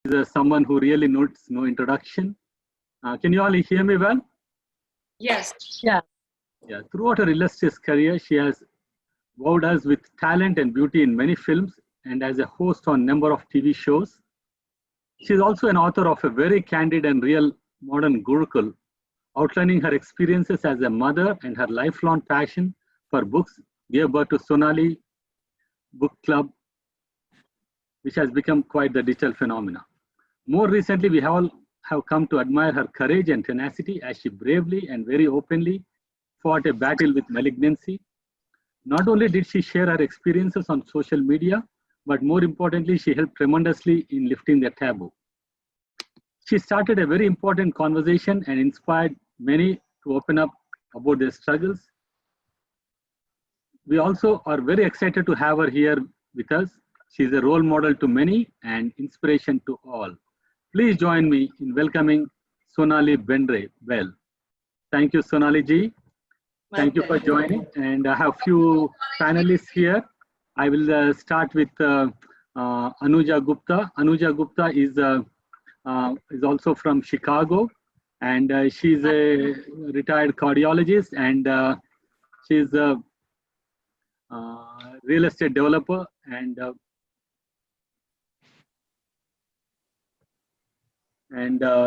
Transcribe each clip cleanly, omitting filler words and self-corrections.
is someone who really needs no introduction. Can you all hear me well? Yes. Yeah. Yeah. Throughout her illustrious career, she has wowed us with talent and beauty in many films and as a host on a number of TV shows. She is also an author of a very candid and real modern Gurukul, outlining her experiences as a mother and her lifelong passion for books gave birth to Sonali Book Club, which has become quite the digital phenomena. More recently, we all have come to admire her courage and tenacity as she bravely and very openly fought a battle with malignancy. Not only did she share her experiences on social media, but more importantly, she helped tremendously in lifting the taboo. She started a very important conversation and inspired many to open up about their struggles. We also are very excited to have her here with us. She is a role model to many and inspiration to all. Please join me in welcoming Sonali Bendre Well. Thank you, Sonali ji. Thank you for joining. And I have few panelists here. I will start with Anuja Gupta. Anuja Gupta is also from Chicago, and she's a retired cardiologist, and she's a real estate developer, and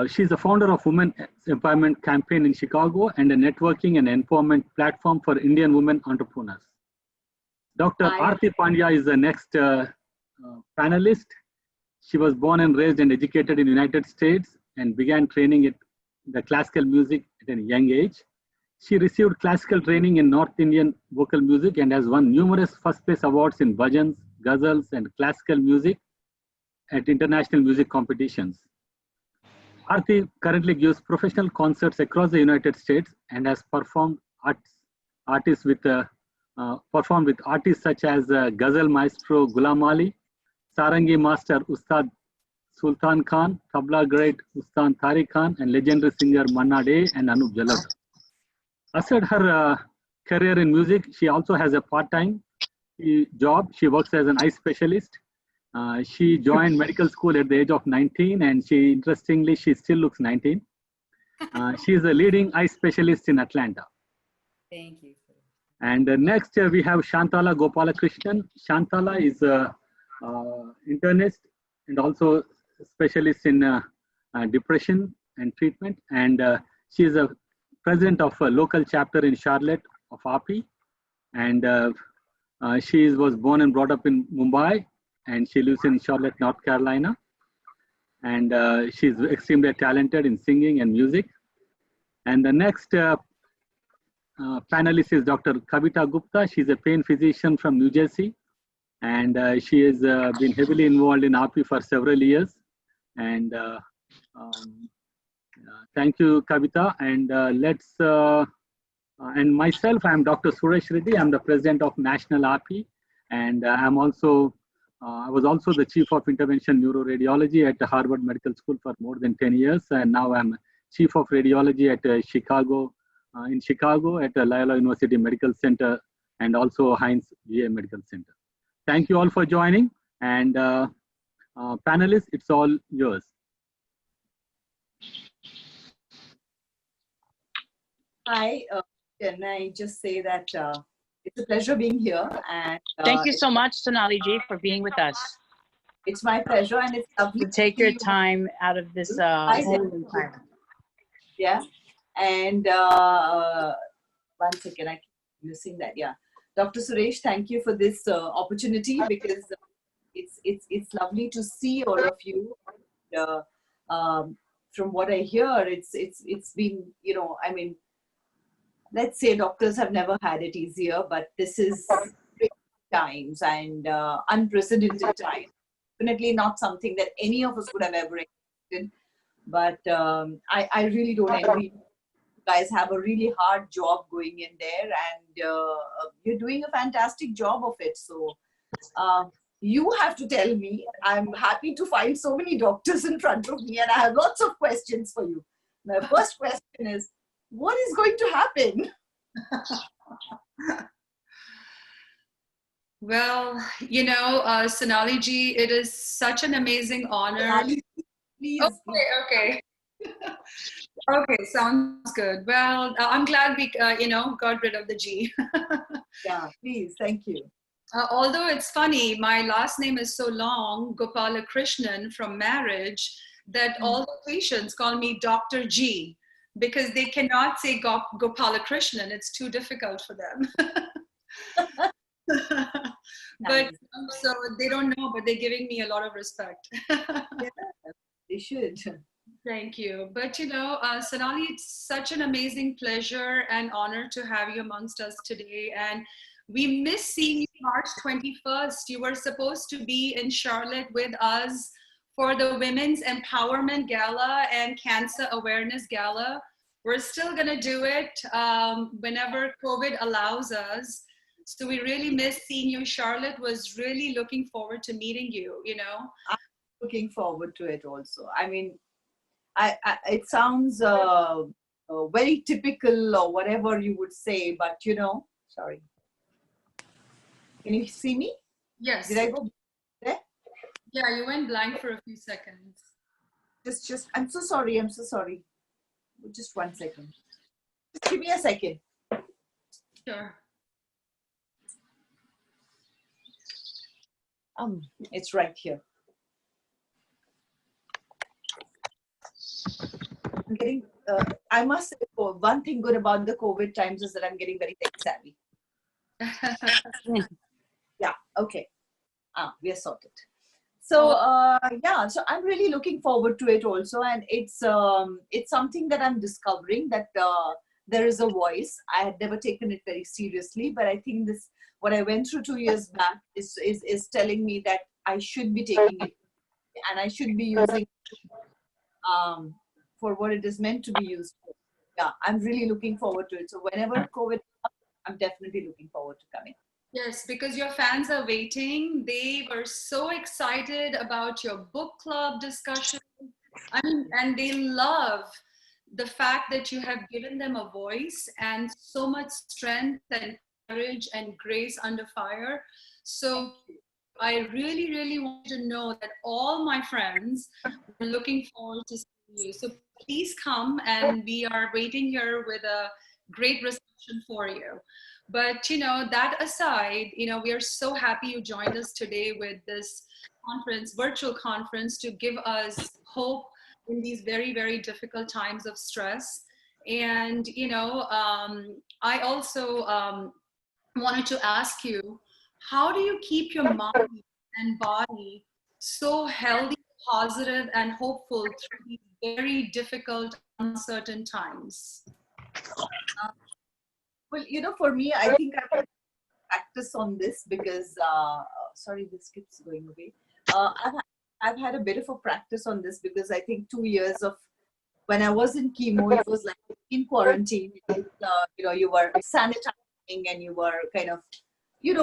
she's the founder of Women Empowerment Campaign in Chicago and a networking and empowerment platform for Indian women entrepreneurs. Dr. Aarti Pandya is the next panelist. She was born and raised and educated in the United States and began training in the classical music at a young age. She received classical training in North Indian vocal music and has won numerous first place awards in bhajans, ghazals, and classical music at international music competitions. Aarti currently gives professional concerts across the United States and has performed performed with artists such as Ghazal Maestro Ghulam Ali, Sarangi Master Ustad Sultan Khan, Tabla great Ustad Tariq Khan, and legendary singer Manna Dey and Anup Jalad. Aside her career in music, she also has a part-time job. She works as an eye specialist. She joined medical school at the age of 19, and interestingly, she still looks 19. She is a leading eye specialist in Atlanta. Thank you. And next we have Shantala Gopalakrishnan. Shantala is a internist and also specialist in depression and treatment. And she is a president of a local chapter in Charlotte of API. And she was born and brought up in Mumbai, and she lives in Charlotte, North Carolina. And she's extremely talented in singing and music. And the next panelist is Dr. Kavita Gupta. She's a pain physician from New Jersey. And she has been heavily involved in API for several years. And thank you, Kavita. And and myself, I'm Dr. Suresh Reddy. I'm the president of National API. And I was also the chief of intervention neuroradiology at Harvard Medical School for more than 10 years. And now I'm chief of radiology at Chicago at Loyola University Medical Center and also Heinz VA Medical Center. Thank you all for joining. And panelists, it's all yours. Hi, can I just say that it's a pleasure being here. And thank you so much, Sonali ji, for being with us. It's my pleasure, and it's lovely to take your time out of this time. Yeah, and one second, I keep missing that. Yeah, Dr. Suresh, thank you for this opportunity, because it's lovely to see all of you. From what I hear, it's been, you know, I mean, let's say doctors have never had it easier, but this is great times and unprecedented times. Definitely not something that any of us would have ever expected. But I really don't envy you. You guys have a really hard job going in there, and you're doing a fantastic job of it. So you have to tell me. I'm happy to find so many doctors in front of me, and I have lots of questions for you. My first question is, what is going to happen? Well, Sonali ji, it is such an amazing honor. Ali, please. Okay, okay. Okay, sounds good. Well, I'm glad we, got rid of the G. Yeah, please. Thank you. Although it's funny, my last name is so long, Gopalakrishnan, from marriage, that all the patients call me Dr. G because they cannot say Gopalakrishnan. It's too difficult for them. But Nice. so they don't know, but they're giving me a lot of respect. Yeah, they should. Thank you. But Sonali, it's such an amazing pleasure and honor to have you amongst us today. And we miss seeing you March 21st. You were supposed to be in Charlotte with us for the Women's Empowerment Gala and Cancer Awareness Gala. We're still going to do it whenever COVID allows us. So we really miss seeing you. Charlotte was really looking forward to meeting you, I'm looking forward to it also. I mean, it sounds very typical or whatever you would say, but sorry. Can you see me? Yes. Did I go there? Yeah, you went blank for a few seconds. Just, I'm so sorry. I'm so sorry. Just 1 second. Just give me a second. Sure. It's right here. I'm getting, I must say, one thing good about the COVID times is that I'm getting very tech savvy. Yeah, okay. We are sorted. So yeah, so I'm really looking forward to it also, and it's something that I'm discovering that there is a voice. I had never taken it very seriously, but I think what I went through 2 years back is telling me that I should be taking it, and I should be using for what it is meant to be used for. Yeah, I'm really looking forward to it. So whenever COVID comes, I'm definitely looking forward to coming. Yes, because your fans are waiting. They were so excited about your book club discussion. I mean, and they love the fact that you have given them a voice and so much strength and courage and grace under fire. So I really, really want to know that all my friends are looking forward to seeing you. So please come, and we are waiting here with a great reception for you. But that aside, we are so happy you joined us today with this conference, virtual conference, to give us hope in these very, very difficult times of stress. And I also wanted to ask you, how do you keep your mind and body so healthy, positive, and hopeful through these very difficult, uncertain times? Well, for me, I think I've had practice on this because, sorry, this keeps going away. I've had a bit of a practice on this because I think 2 years of when I was in chemo, it was like in quarantine. You were sanitizing and you were kind of, you're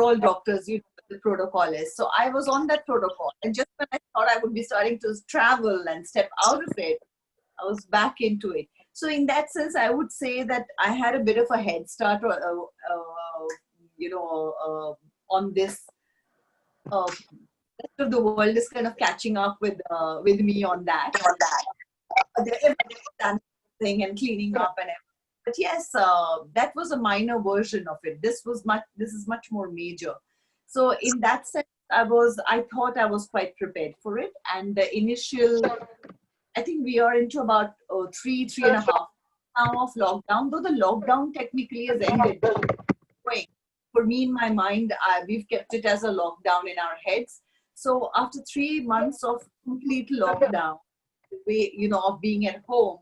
all doctors, you know what the protocol is. So I was on that protocol. And just when I thought I would be starting to travel and step out of it, I was back into it. So in that sense, I would say that I had a bit of a head start, on this. Rest of the world is kind of catching up with me on that. They're thing and cleaning up and everything. But yes, that was a minor version of it. This is much more major. So in that sense, I thought I was quite prepared for it. And the initial, I think we are into about 3.5 now of lockdown, though the lockdown technically has ended. For me, in my mind, we've kept it as a lockdown in our heads. So after 3 months of complete lockdown, of being at home,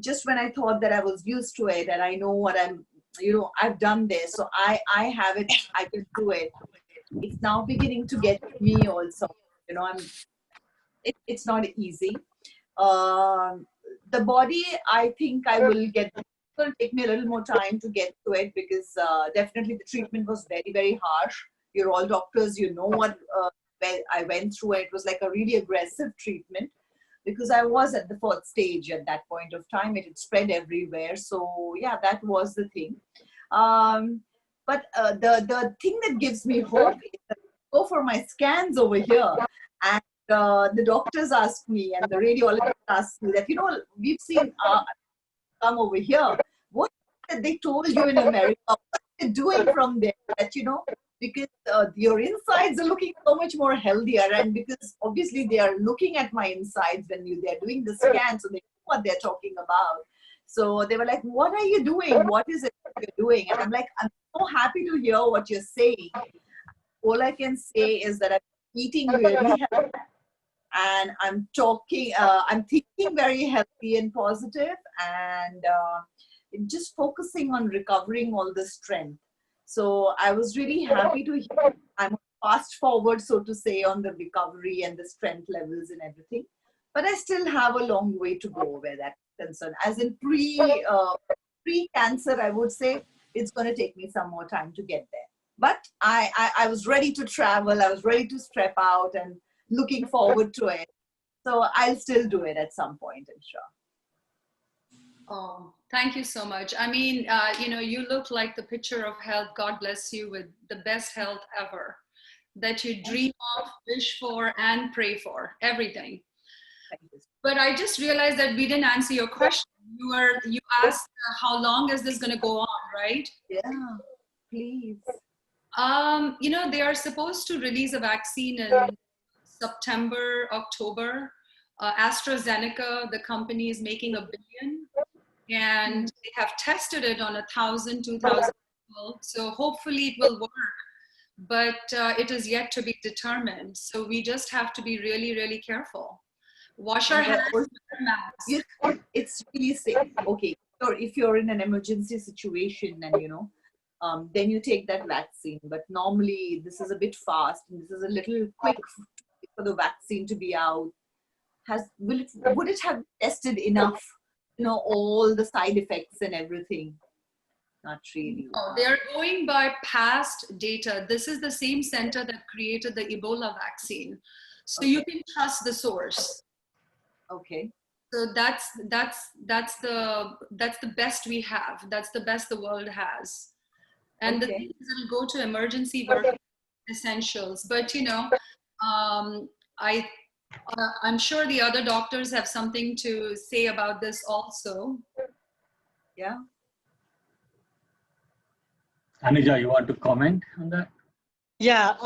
just when I thought that I was used to it and I know what I've done this, so I have it, I can do it. It's now beginning to get me also. It's not easy. The body, I think I will get. It will take me a little more time to get to it because definitely the treatment was very, very harsh. You're all doctors, you know what I went through. It was like a really aggressive treatment because I was at the 4th stage at that point of time. It had spread everywhere. So yeah, that was the thing. But the thing that gives me hope is that I go for my scans over here, and the doctors ask me, and the radiologist asks me that, we've seen come over here. What that they told you in America? What are they doing from there? That because your insides are looking so much more healthier, and because obviously they are looking at my insides when they're doing the scan, so they know what they're talking about. So they were like, "What are you doing? What is it you're doing?" And I'm like, "I'm so happy to hear what you're saying. All I can say is that I'm eating really healthy, and I'm thinking very healthy and positive, and just focusing on recovering all the strength." So I was really happy to hear. I'm fast forward, so to say, on the recovery and the strength levels and everything. But I still have a long way to go where that's concerned. As in pre-cancer, I would say it's going to take me some more time to get there. But I was ready to travel. I was ready to step out and looking forward to it. So I'll still do it at some point, I'm sure. Oh, thank you so much. I mean, you look like the picture of health. God bless you with the best health ever that you dream of, wish for, and pray for, everything. Thank you. But I just realized that we didn't answer your question. You asked how long is this going to go on, right? Yeah, please. They are supposed to release a vaccine in September, October. AstraZeneca, the company, is making 1 billion, and they have tested it on 1,000, 2,000 people. So hopefully it will work, but it is yet to be determined. So we just have to be really, really careful. Wash our hands, wear a mask. It's really safe. Okay, or if you're in an emergency situation and then you take that vaccine. But normally this is a bit fast, and this is a little quick for the vaccine to be out. Would it have tested enough? All the side effects and everything. Not really. No, they're going by past data. This is the same center that created the Ebola vaccine. So Okay. you can trust the source. Okay. So that's the best we have. That's the best the world has. And the thing is, it'll go to emergency work essentials. But I'm sure the other doctors have something to say about this also. Yeah. Anuja, you want to comment on that? Yeah,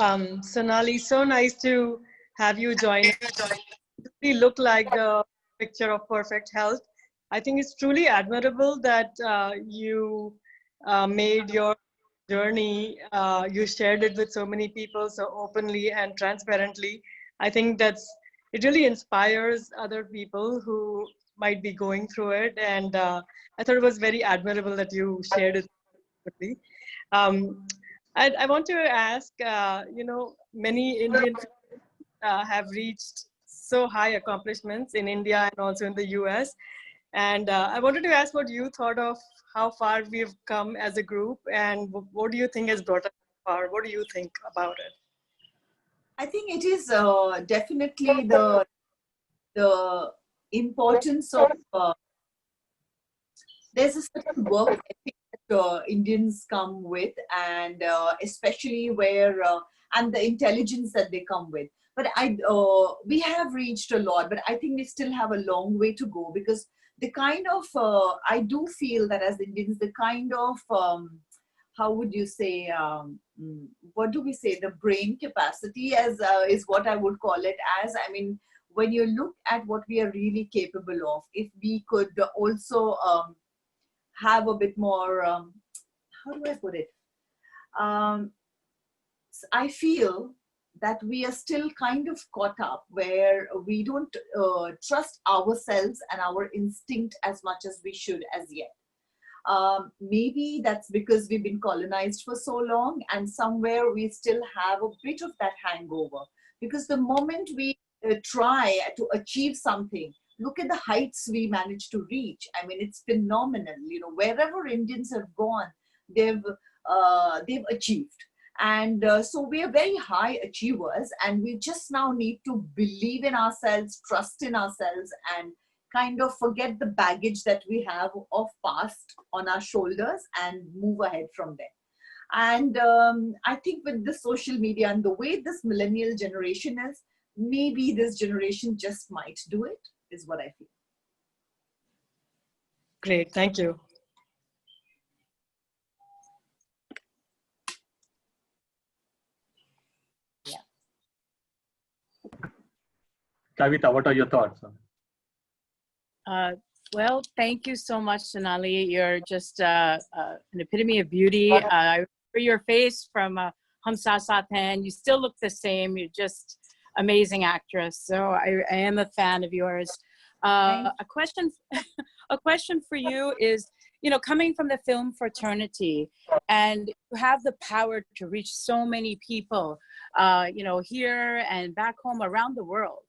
Sonali, so nice to have you join. You look like the picture of perfect health. I think it's truly admirable that you made your journey, you shared it with so many people so openly and transparently. I think it really inspires other people who might be going through it. And I thought it was very admirable that you shared it openly. I want to ask, many Indian have reached so high accomplishments in India and also in the US. And I wanted to ask what you thought of how far we've come as a group, and what do you think has brought us far? What do you think about it? I think it is definitely the importance of there's a certain work ethic that Indians come with, and especially and the intelligence that they come with. But we have reached a lot, but I think we still have a long way to go, because the kind of I do feel that as Indians, the kind of how would you say, what do we say, the brain capacity is what I would call it as. I mean, when you look at what we are really capable of, if we could also have a bit more, how do I put it? I feel that we are still kind of caught up where we don't trust ourselves and our instinct as much as we should as yet. Maybe that's because we've been colonized for so long, and somewhere we still have a bit of that hangover. Because the moment we try to achieve something, look at the heights we managed to reach. I mean, it's phenomenal. Wherever Indians have gone, they've achieved. And so we are very high achievers, and we just now need to believe in ourselves, trust in ourselves, and kind of forget the baggage that we have of past on our shoulders and move ahead from there. And I think with the social media and the way this millennial generation is, maybe this generation just might do it, is what I feel. Great, thank you. Kavita, what are your thoughts? Well, thank you so much, Sonali. You're just an epitome of beauty. I remember your face from Hum Saath Saath Hain. You still look the same. You're just amazing actress. So I am a fan of yours. A question, a question for you is, you know, coming from the film fraternity, and you have the power to reach so many people, you know, here and back home around the world.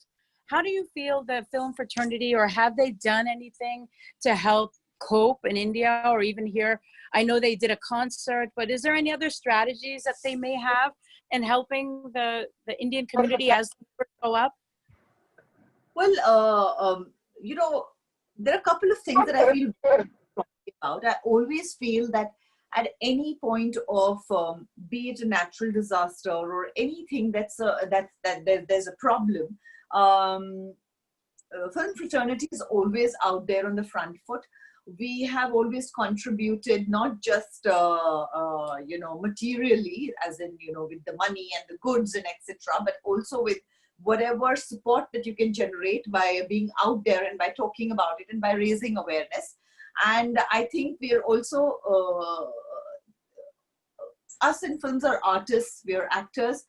How do you feel the film fraternity, or have they done anything to help cope in India or even here? I know they did a concert, but is there any other strategies that they may have in helping the Indian community as they grow up? Well, you know, there are a couple of things that I feel about. I always feel that at any point of, be it a natural disaster or anything that there's a problem, film fraternity is always out there on the front foot. We have always contributed, not just you know, materially, as in, you know, with the money and the goods and etc., but also with whatever support that you can generate by being out there and by talking about it and by raising awareness. And I think we are also us in films are artists, we are actors.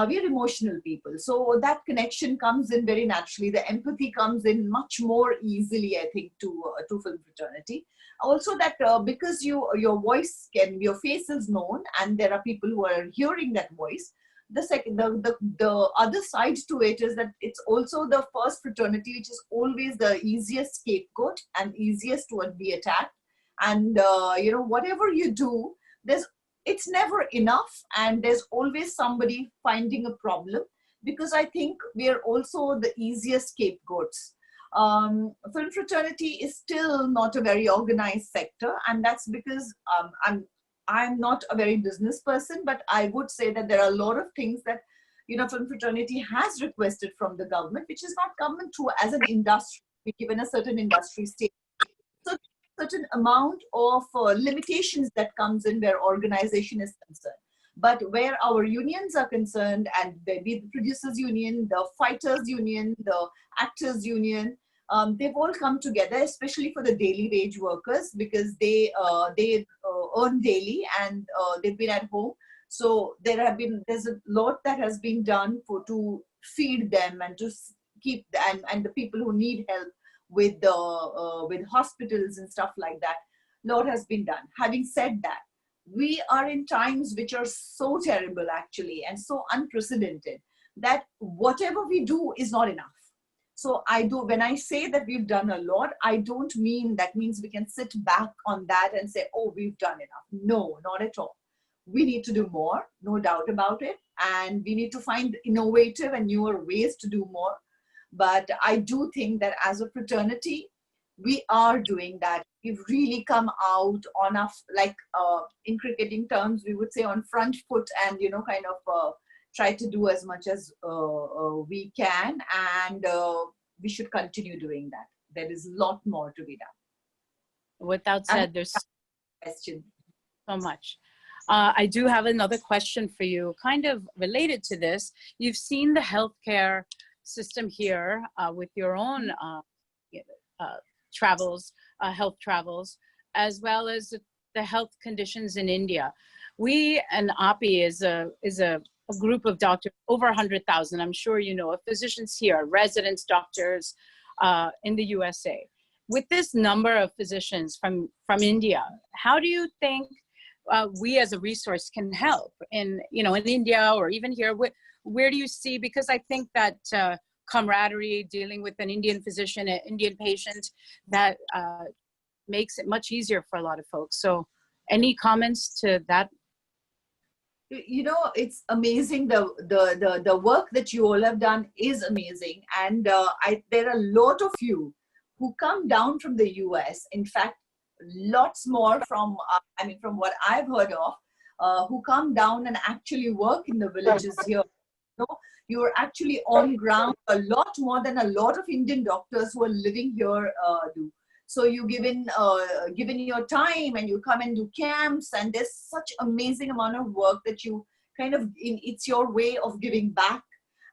We are emotional people, so that connection comes in very naturally. The empathy comes in much more easily, I think, to film fraternity. Also, that because your voice can, your face is known, and there are people who are hearing that voice. The other side to it is that it's also the first fraternity which is always the easiest scapegoat and easiest to be attacked. And you know, whatever you do, it's never enough, and there's always somebody finding a problem, because I think we are also the easiest scapegoats. Film fraternity is still not a very organized sector, and that's because I'm not a very business person, but I would say that there are a lot of things that, you know, film fraternity has requested from the government, which is not coming through as an industry, given a certain industry state. So certain amount of limitations that comes in where organization is concerned. But where our unions are concerned, and be the producers union, the fighters union, the actors union, they've all come together, especially for the daily wage workers, because they earn daily and they've been at home. So there's a lot that has been done to feed them and to keep and the people who need help with hospitals and stuff like that. Lot has been done. Having said that, we are in times which are so terrible actually, and so unprecedented, that whatever we do is not enough. So when I say that we've done a lot, I don't mean that means we can sit back on that and say, oh, we've done enough. No, not at all. We need to do more, no doubt about it. And we need to find innovative and newer ways to do more. But I do think that as a fraternity, we are doing that. We've really come out on a, like in cricketing terms, we would say on front foot, and, you know, kind of try to do as much as we can. And we should continue doing that. There is a lot more to be done. With that said, there's question. So much. I do have another question for you, kind of related to this. You've seen the healthcare system here with your own travels, health travels, as well as the health conditions in India. We and API is a group of doctors, over 100,000, I'm sure you know, of physicians here, residents, doctors in the USA. With this number of physicians from India, how do you think we as a resource can help in India or even here? Where do you see, because I think that camaraderie, dealing with an Indian physician, an Indian patient, that makes it much easier for a lot of folks. So any comments to that? You know, it's amazing. The work that you all have done is amazing. And there are a lot of you who come down from the US. In fact, lots more from what I've heard of. who come down and actually work in the villages here. You know, you're actually on ground a lot more than a lot of Indian doctors who are living here do. So you given your time and you come and do camps, and there's such amazing amount of work that you kind of, it's your way of giving back,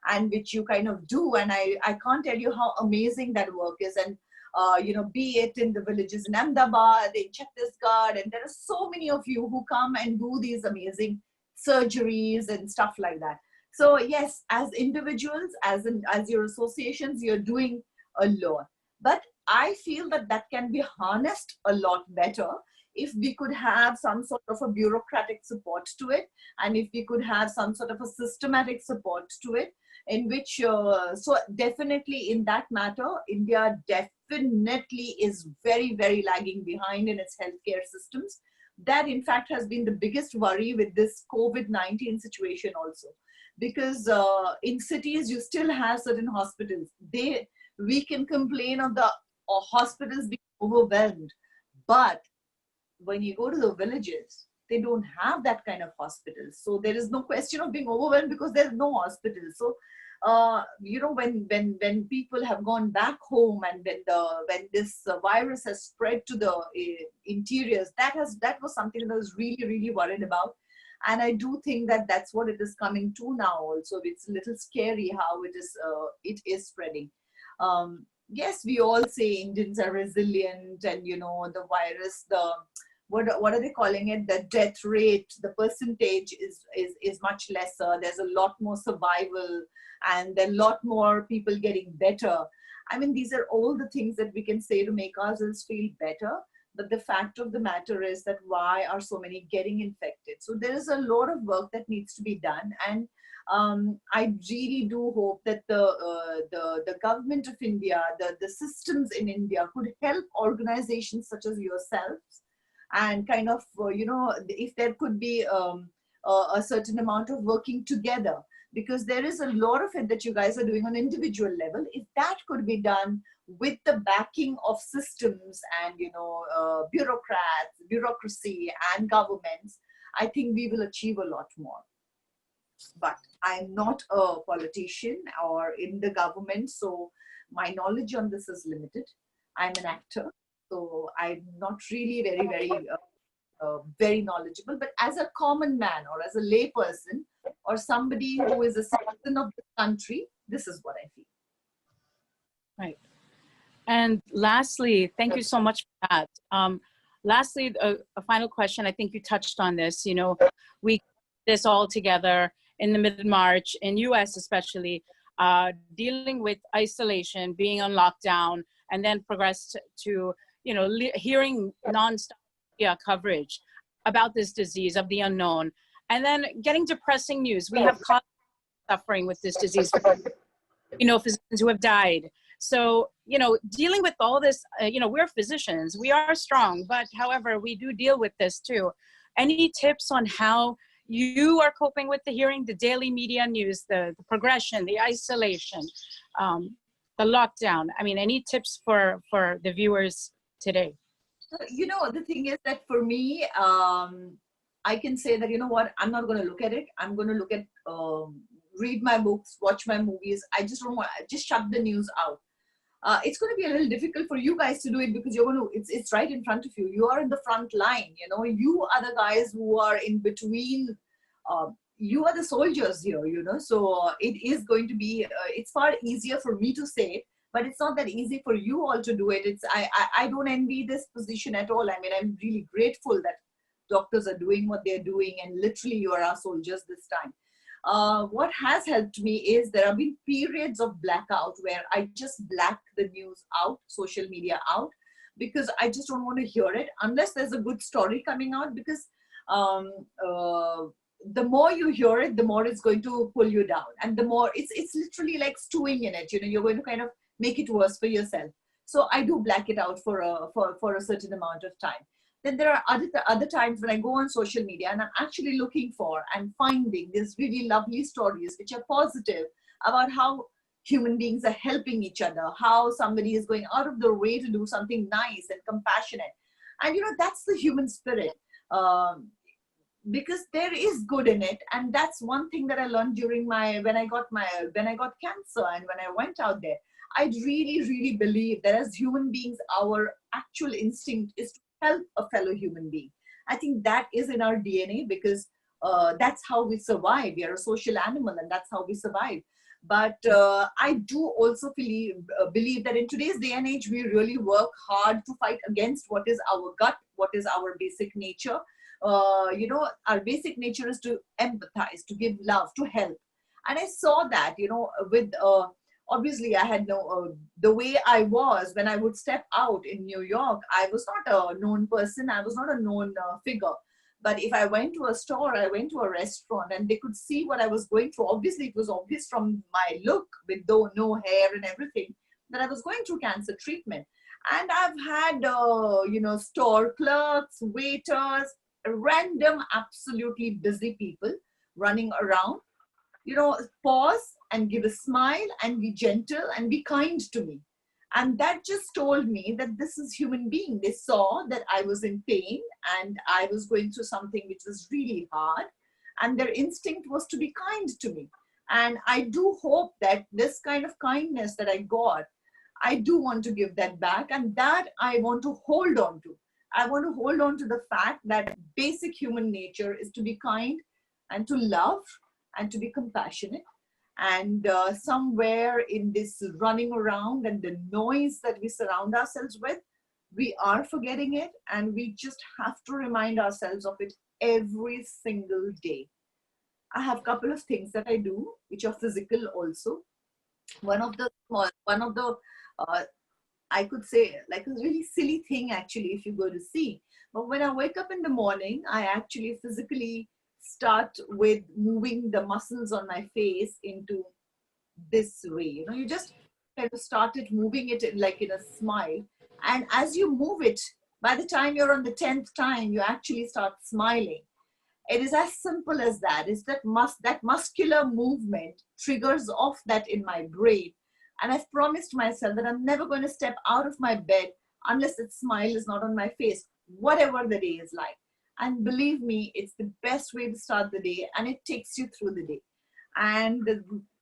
and which you kind of do. And I can't tell you how amazing that work is. And you know, be it in the villages in Ahmedabad, in Chhattisgarh, and there are so many of you who come and do these amazing surgeries and stuff like that. So yes, as individuals, as your associations, you're doing a lot. But I feel that that can be harnessed a lot better if we could have some sort of a bureaucratic support to it, and if we could have some sort of a systematic support to it, in which, so definitely in that matter, India definitely is very, very lagging behind in its healthcare systems. That in fact has been the biggest worry with this COVID-19 situation also. Because in cities, you still have certain hospitals. We can complain of the hospitals being overwhelmed, but when you go to the villages, they don't have that kind of hospitals. So there is no question of being overwhelmed because there's no hospitals. So you know, when people have gone back home, and when this virus has spread to the interiors, that was something that I was really, really worried about. And I do think that that's what it is coming to now also. It's a little scary how it is spreading. Yes, we all say Indians are resilient, and you know, the virus, what are they calling it? The death rate, the percentage is much lesser. There's a lot more survival, and there are a lot more people getting better. I mean, these are all the things that we can say to make ourselves feel better. But the fact of the matter is that why are so many getting infected? So there is a lot of work that needs to be done. And I really do hope that the government of India, the systems in India could help organizations such as yourselves, and kind of, you know, if there could be a certain amount of working together, because there is a lot of it that you guys are doing on individual level. If that could be done with the backing of systems and, you know, bureaucracy and governments, I think we will achieve a lot more. But I'm not a politician or in the government, so my knowledge on this is limited. I'm an actor, so I'm not really very knowledgeable. But as a common man, or as a lay person, or somebody who is a citizen of the country, this is what I feel. Right. And lastly, thank you so much for that. Lastly, a final question. I think you touched on this. You know, we this all together in the mid-March, in US especially, dealing with isolation, being on lockdown, and then progressed to, you know, hearing non-stop media coverage about this disease of the unknown, and then getting depressing news. We have colleagues suffering with this disease, you know, physicians who have died. So, you know, dealing with all this, you know, we're physicians, we are strong, but however, we do deal with this too. Any tips on how you are coping with the hearing, the daily media news, the progression, the isolation, the lockdown? I mean, any tips for the viewers today? You know, the thing is that for me, I can say that, you know what, I'm not going to look at it. I'm going to look at, read my books, watch my movies. I just don't want, just shut the news out. It's going to be a little difficult for you guys to do it, because you're going to, it's right in front of you. You are in the front line, you know, you are the guys who are in between, you are the soldiers here, you know, so it is going to be, it's far easier for me to say it, but it's not that easy for you all to do it. I don't envy this position at all. I mean, I'm really grateful that doctors are doing what they're doing, and literally you are our soldiers this time. What has helped me is there have been periods of blackout where I just black the news out, social media out, because I just don't want to hear it unless there's a good story coming out, because the more you hear it, the more it's going to pull you down, and the more it's literally like stewing in it, you know, you're going to kind of make it worse for yourself. So I do black it out for a certain amount of time. Then there are other times when I go on social media and I'm actually looking for and finding these really lovely stories which are positive about how human beings are helping each other, how somebody is going out of their way to do something nice and compassionate. And you know, that's the human spirit. because there is good in it. And that's one thing that I learned during when I got cancer, and when I went out there. I really believe that as human beings, our actual instinct is to help a fellow human being. I think that is in our DNA, because that's how we survive. We are a social animal, and that's how we survive. But I do also believe that in today's day and age, we really work hard to fight against what is our gut, what is our basic nature. Our basic nature is to empathize, to give love, to help. And I saw that, with obviously I had the way I was when I would step out in New York. I was not a known person. I was not a known figure. But if I went to a store, I went to a restaurant, and they could see what I was going through. Obviously, it was obvious from my look, with no hair and everything, that I was going through cancer treatment. And I've had, store clerks, waiters, random, absolutely busy people running around, pause and give a smile and be gentle and be kind to me. And that just told me that this is human being. They saw that I was in pain and I was going through something which was really hard. And their instinct was to be kind to me. And I do hope that this kind of kindness that I got, I do want to give that back. And that I want to hold on to. I want to hold on to the fact that basic human nature is to be kind and to love and to be compassionate. And somewhere in this running around and the noise that we surround ourselves with, we are forgetting it, and we just have to remind ourselves of it every single day. I have a couple of things that I do, which are physical also. One of the I could say, like, a really silly thing actually, if you go to see. But when I wake up in the morning, I actually physically start with moving the muscles on my face into this way. You just kind of started moving it like in a smile. And as you move it, by the time you're on the 10th time, you actually start smiling. It is as simple as that. It's that muscular movement triggers off that in my brain. And I've promised myself that I'm never going to step out of my bed unless that smile is not on my face, whatever the day is like. And believe me, it's the best way to start the day, and it takes you through the day. And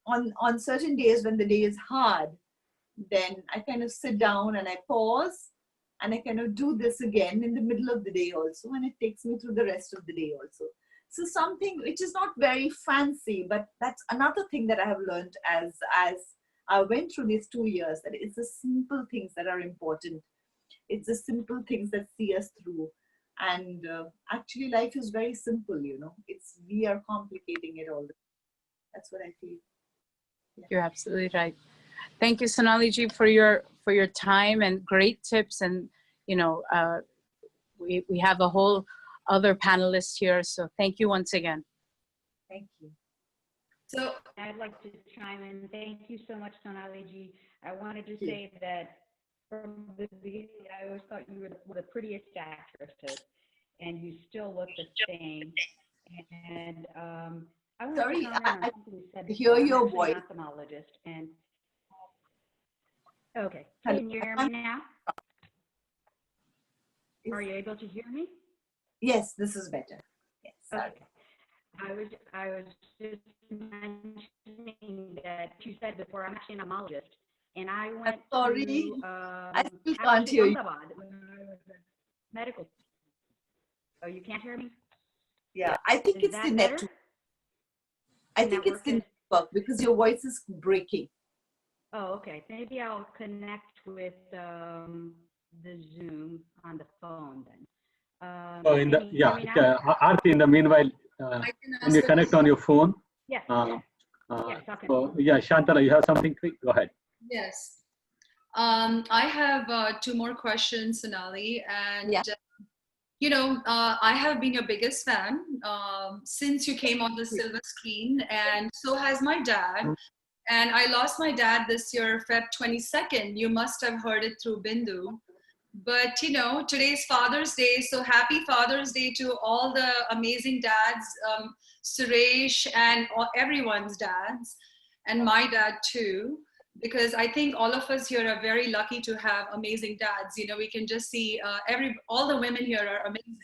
on certain days when the day is hard, then I kind of sit down and I pause, and I kind of do this again in the middle of the day also, and it takes me through the rest of the day also. So something which is not very fancy, but that's another thing that I have learned as I went through these 2 years, that it's the simple things that are important. It's the simple things that see us through. And actually life is very simple, we are complicating it all. That's what I feel. Yeah. You're absolutely right. Thank you, Sonali ji, for your time and great tips. And we have a whole other panelists here, so thank you once again. Thank you. So I'd like to chime in. Thank you so much, Sonali ji. I wanted to say that from the beginning, I always thought you were the prettiest actresses, and you still look the same. And I want Sorry, to comment on something you said. Hear your I'm voice. an ophthalmologist, and okay, can you hear me now? Are you able to hear me? Yes, this is better. Yes. Okay. I was just mentioning that you said before, I'm actually an ophthalmologist, and I went to I still can't hear you. Ahmedabad when I was a medical. Oh, you can't hear me? Yeah, I think it's the network. I think it's the network because your voice is breaking. Oh, okay. Maybe I'll connect with the Zoom on the phone then. Aarti, in the meanwhile, when you connect on your phone. Yes. Yes, okay. So, Shantana, you have something quick? Go ahead. Yes. I have 2 more questions, Sonali. And, I have been your biggest fan since you came on the silver screen, and so has my dad. And I lost my dad this year, Feb 22nd. You must have heard it through Bindu. But, today's Father's Day, so happy Father's Day to all the amazing dads, Suresh and everyone's dads, and my dad too, because I think all of us here are very lucky to have amazing dads. We can just see all the women here are amazing,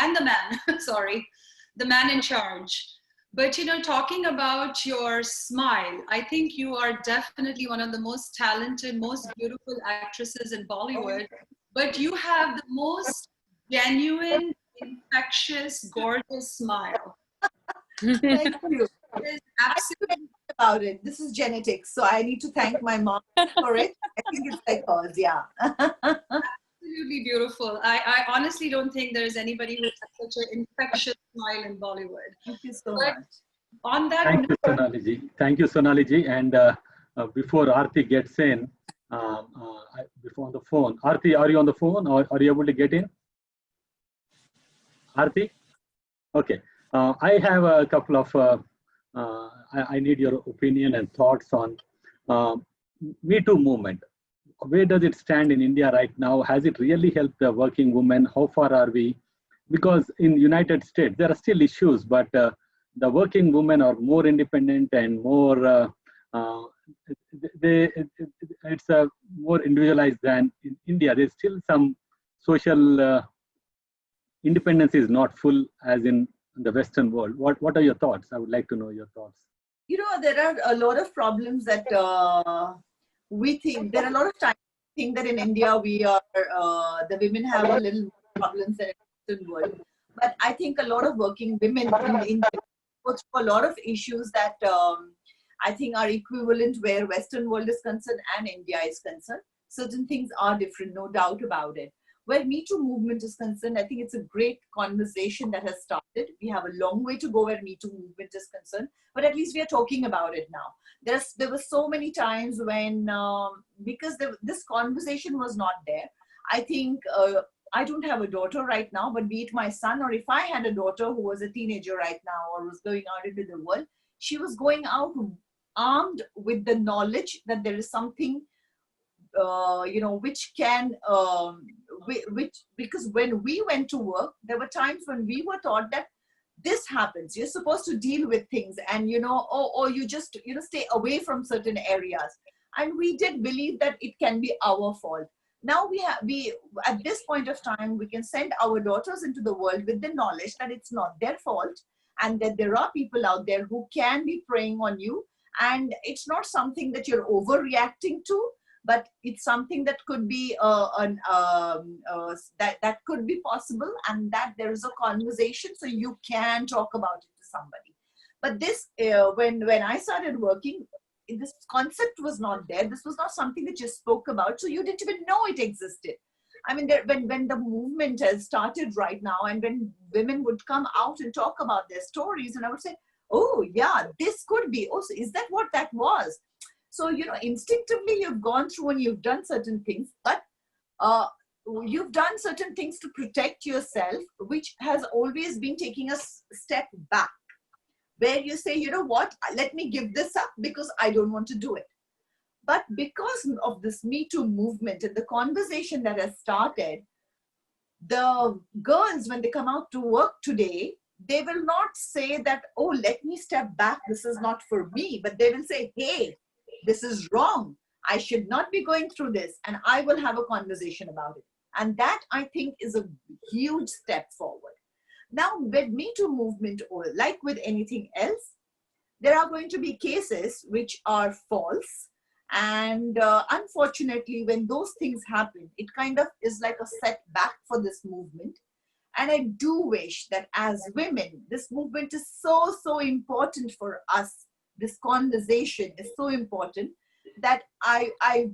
and the man, sorry. the man in charge. But talking about your smile, I think you are definitely one of the most talented, most beautiful actresses in Bollywood. But you have the most genuine, infectious, gorgeous smile. Thank you. It is I absolutely about it. This is genetics, so I need to thank my mom for it. I think it's like hers, yeah. absolutely beautiful. I honestly don't think there's anybody who has such an infectious smile in Bollywood. Thank you so But much. on that Thank you, note, Sonali. Thank you, Sonali. And before Aarti gets in, before on the phone, Aarti, are you on the phone or are you able to get in? Aarti? Okay. I have a couple of, I need your opinion and thoughts on Me Too movement. Where does it stand in India right now? Has it really helped the working women? How far are we? Because in United States, there are still issues, but the working women are more independent and more, it's more individualized than in India. There's still some social independence is not full as in the Western world. What are your thoughts? I would like to know your thoughts. There are a lot of problems that we think. There are a lot of times we think that in India we are the women have a little more problems than in the Western world. But I think a lot of working women in India go through a lot of issues that I think are equivalent where Western world is concerned and India is concerned. Certain things are different, no doubt about it. Where Me Too movement is concerned, I think it's a great conversation that has started. We have a long way to go where Me Too movement is concerned, but at least we are talking about it now. There were so many times when, because this conversation was not there. I think I don't have a daughter right now, but be it my son or if I had a daughter who was a teenager right now or was going out into the world, she was going out armed with the knowledge that there is something which can, because when we went to work, there were times when we were taught that this happens. You're supposed to deal with things and, or you just, stay away from certain areas. And we did believe that it can be our fault. Now at this point of time, we can send our daughters into the world with the knowledge that it's not their fault and that there are people out there who can be preying on you. And it's not something that you're overreacting to, but it's something that could be that could be possible, and that there is a conversation, so you can talk about it to somebody. But this, when I started working, this concept was not there. This was not something that you spoke about, so you didn't even know it existed. I mean, when the movement has started right now, and when women would come out and talk about their stories, and I would say, oh yeah, this could be. Oh, so is that what that was? So, instinctively you've gone through and you've done certain things, but you've done certain things to protect yourself, which has always been taking a step back, where you say, you know what, let me give this up because I don't want to do it. But because of this Me Too movement and the conversation that has started, the girls, when they come out to work today, they will not say that, oh, let me step back, this is not for me, but they will say, hey, this is wrong. I should not be going through this, and I will have a conversation about it. And that, I think, is a huge step forward. Now, with Me Too movement, or like with anything else, there are going to be cases which are false. And unfortunately, when those things happen, it kind of is like a setback for this movement. And I do wish that as women, this movement is so, so important for us. This conversation is so important that I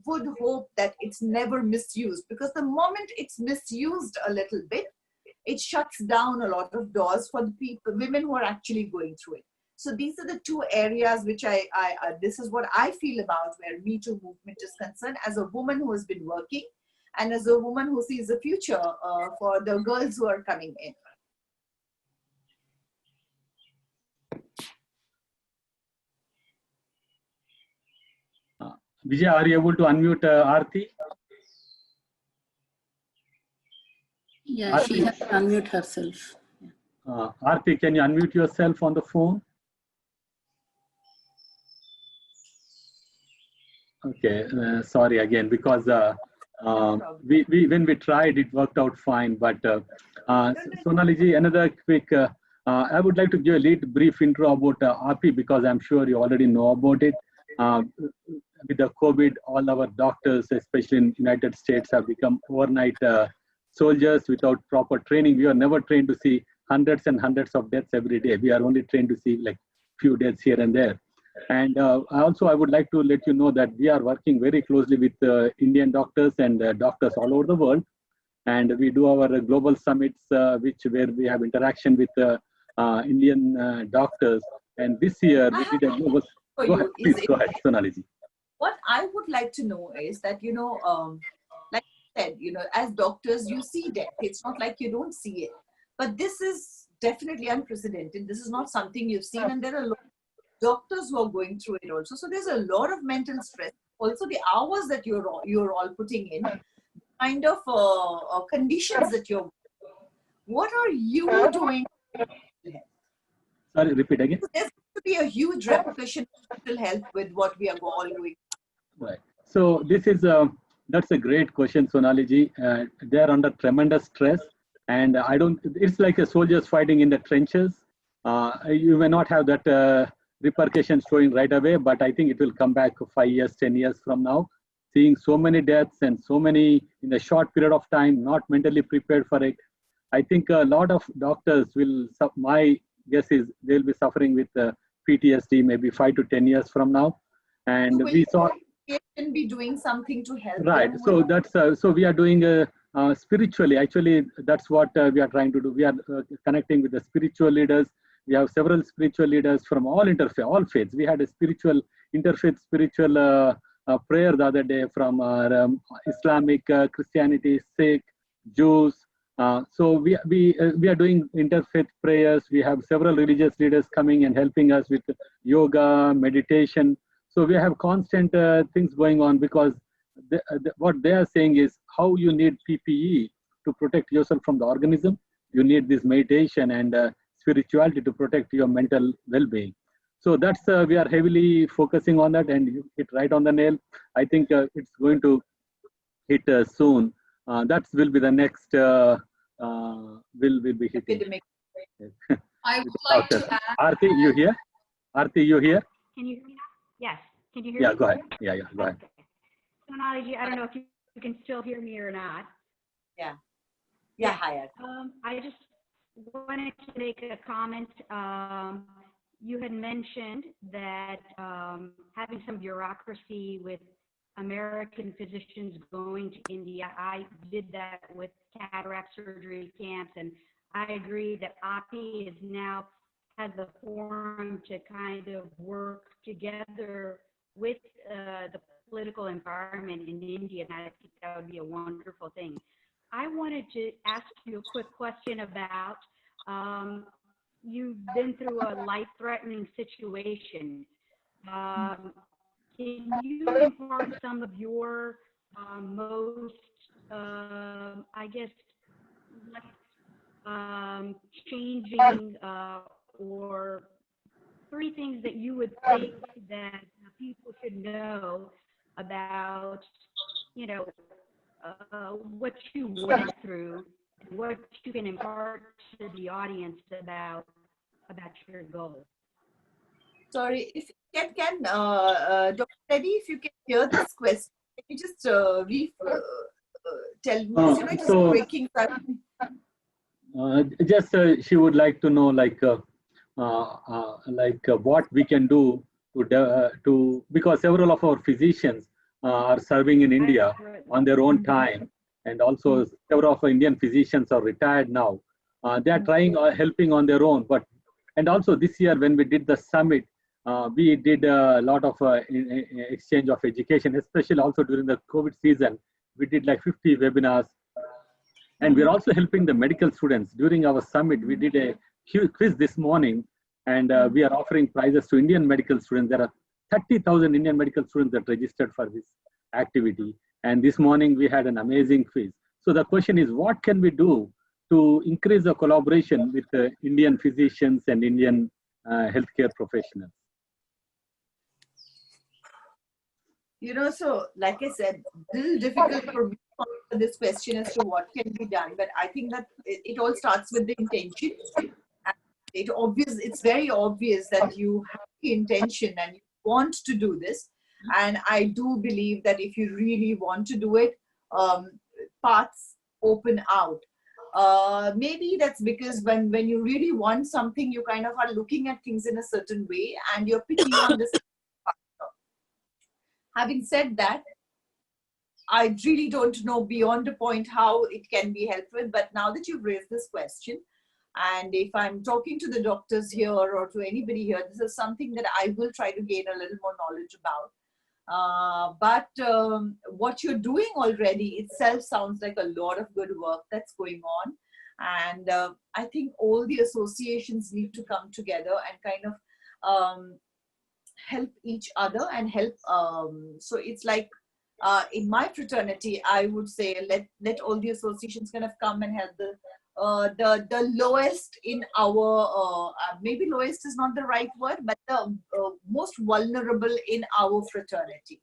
would hope that it's never misused, because the moment it's misused a little bit, it shuts down a lot of doors for the women who are actually going through it. So these are the two areas which this is what I feel about where Me Too movement is concerned, as a woman who has been working and as a woman who sees a future for the girls who are coming in. Vijay, are you able to unmute Aarti? Yeah, Aarti, she has to unmute herself. Aarti, can you unmute yourself on the phone? Okay, sorry again, because when we tried, it worked out fine. But Sonali ji, another quick I would like to give a little brief intro about RP because I'm sure you already know about it. With the COVID, all our doctors, especially in United States, have become overnight soldiers without proper training. We are never trained to see hundreds and hundreds of deaths every day. We are only trained to see like few deaths here and there. And I would like to let you know that we are working very closely with Indian doctors and doctors all over the world. And we do our global summits, where we have interaction with Indian doctors. And this year we did a global. For Go ahead, you, please go ahead, Sonali. what I would like to know is that, like I said, as doctors, you see death. It's not like you don't see it. But this is definitely unprecedented. This is not something you've seen. And there are a lot of doctors who are going through it also. So there's a lot of mental stress. Also, the hours that you're all putting in, kind of conditions that you're. What are you doing? Sorry, repeat again. There's going to be a huge repercussion of mental health with what we are all doing. Right. So this is that's a great question, Sonali ji. They are under tremendous stress, and I don't. It's like a soldiers fighting in the trenches. You may not have that repercussions showing right away, but I think it will come back 5 years, 10 years from now. Seeing so many deaths and so many in a short period of time, not mentally prepared for it. I think a lot of doctors will. My guess is they'll be suffering with PTSD maybe 5 to 10 years from now, and So will we saw. can be doing something to help Right. them So with? that's so we are doing spiritually. Actually, that's what we are trying to do. We are connecting with the spiritual leaders. We have several spiritual leaders from all all faiths. We had a spiritual interfaith spiritual prayer the other day from Islamic, Christianity, Sikh, Jews. So we are doing interfaith prayers. We have several religious leaders coming and helping us with yoga, meditation. So we have constant things going on because what they are saying is how you need PPE to protect yourself from the organism. You need this meditation and spirituality to protect your mental well-being. So that's we are heavily focusing on that, and you hit right on the nail. I think it's going to hit soon. That will be the next will be hitting. Epidemic. I would With like doctors. to add. Aarti, you here? Aarti, you here? Can you hear me now? Yes. Can you hear Yeah, me? go ahead. Yeah, go ahead. Okay. Sonali, I don't know if you can still hear me or not. Yeah, Yeah. higher. I just wanted to make a comment. You had mentioned that having some bureaucracy with American physicians going to India. I did that with cataract surgery camps, and I agree that API is now has a forum to kind of work together with the political environment in India, and I think that would be a wonderful thing. I wanted to ask you a quick question about you've been through a life-threatening situation. Can you impart some of your most, I guess, changing or 3 things that you would think that people should know about, what you went through, and what you can impart to the audience about your goal? Sorry, if you can Dr. Reddy, if you can hear this question, can you just tell me? Because, it is So- breaking. Just she would like to know what we can do to because several of our physicians are serving in India on their own time, and also several of our Indian physicians are retired now. They are trying helping on their own, and also this year when we did the summit, we did a lot of exchange of education, especially also during the COVID season. We did like 50 webinars. And we're also helping the medical students. During our summit, we did a huge quiz this morning, and we are offering prizes to Indian medical students. There are 30,000 Indian medical students that registered for this activity. And this morning, we had an amazing quiz. So the question is, what can we do to increase the collaboration with Indian physicians and Indian healthcare professionals? So like I said, a little difficult for me to answer this question as to what can be done. But I think that it all starts with the intention. it's very obvious that you have the intention and you want to do this. And I do believe that if you really want to do it, paths open out. Maybe that's because when you really want something, you kind of are looking at things in a certain way and you're picking on this. Having said that, I really don't know beyond a point how it can be helped with, but now that you've raised this question, and if I'm talking to the doctors here or to anybody here, this is something that I will try to gain a little more knowledge about. But what you're doing already itself sounds like a lot of good work that's going on. And I think all the associations need to come together and kind of help each other and help. So it's like, in my fraternity, I would say let all the associations kind of come and help the lowest in our, maybe lowest is not the right word, but the most vulnerable in our fraternity.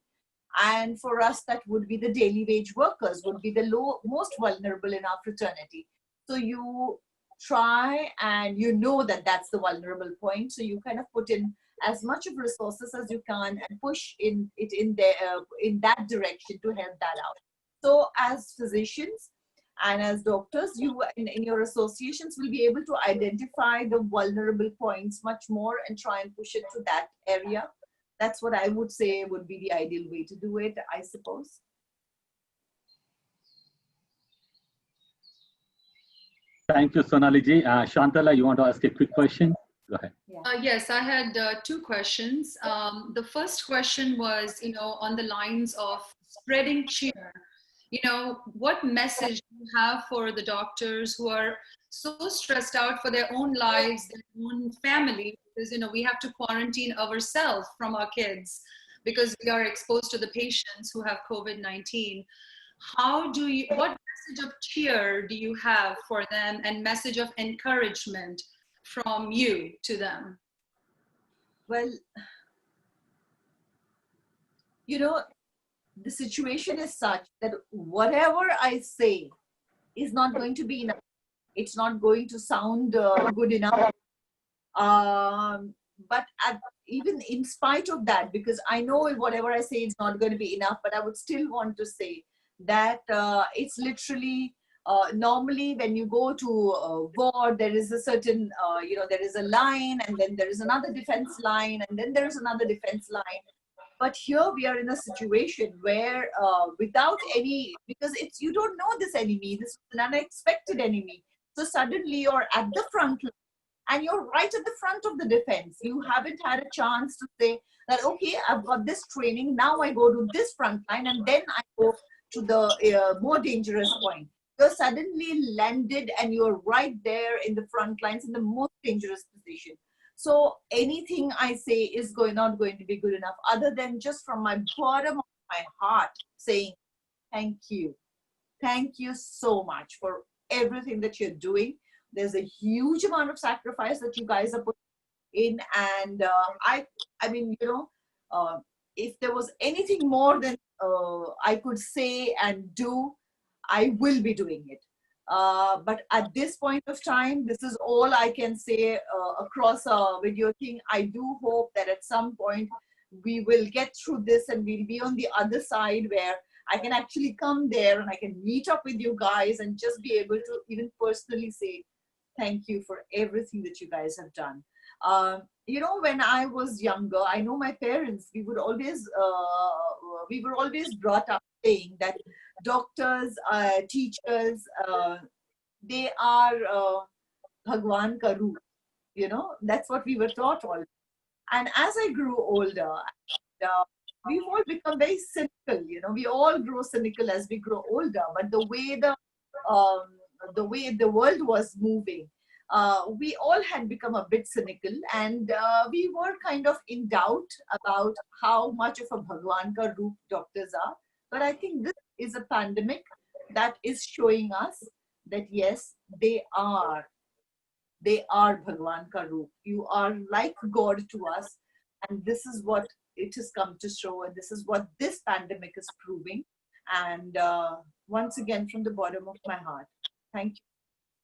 And for us, that would be the daily wage workers, would be the most vulnerable in our fraternity. So you try and you know that that's the vulnerable point. So you kind of put in as much of resources as you can and push in that direction to help that out. So as physicians and as doctors, you in your associations will be able to identify the vulnerable points much more and try and push it to that area. That's what I would say would be the ideal way to do it, I suppose. Thank you, Sonali ji. Shantala, you want to ask a quick question? Go ahead. Yes, I had two questions. The first question was, on the lines of spreading cheer. What message do you have for the doctors who are so stressed out for their own lives, their own family, because, we have to quarantine ourselves from our kids because we are exposed to the patients who have COVID-19. What message of cheer do you have for them and message of encouragement from you to them? Well, the situation is such that whatever I say is not going to be enough. It's not going to sound good enough. But even in spite of that, because I know whatever I say is not going to be enough, but I would still want to say that it's literally, normally when you go to a ward, there is a certain, there is a line, and then there is another defense line, and then there is another defense line. But here we are in a situation where without any, because you don't know this enemy, this is an unexpected enemy. So suddenly you're at the front line and you're right at the front of the defense. You haven't had a chance to say that, okay, I've got this training, now I go to this front line and then I go to the more dangerous point. You're suddenly landed and you're right there in the front lines in the most dangerous position. So anything I say is not going to be good enough, other than just from my bottom of my heart saying, thank you. Thank you so much for everything that you're doing. There's a huge amount of sacrifice that you guys are putting in. And I mean, if there was anything more than I could say and do, I will be doing it. But at this point of time, this is all I can say across a video thing. I do hope that at some point we will get through this and we'll be on the other side where I can actually come there and I can meet up with you guys and just be able to even personally say thank you for everything that you guys have done. When I was younger, I know my parents, we were always brought up saying that doctors, teachers, they are Bhagwan ka roop. That's what we were taught all. And as I grew older, we've all become very cynical. We all grow cynical as we grow older. But the way the world was moving, we all had become a bit cynical, and we were kind of in doubt about how much of a Bhagwan ka roop doctors are. But I think this is a pandemic that is showing us that yes, they are Bhagwan ka roop. You are like God to us, and this is what it has come to show, and this is what this pandemic is proving. And once again, from the bottom of my heart, thank you.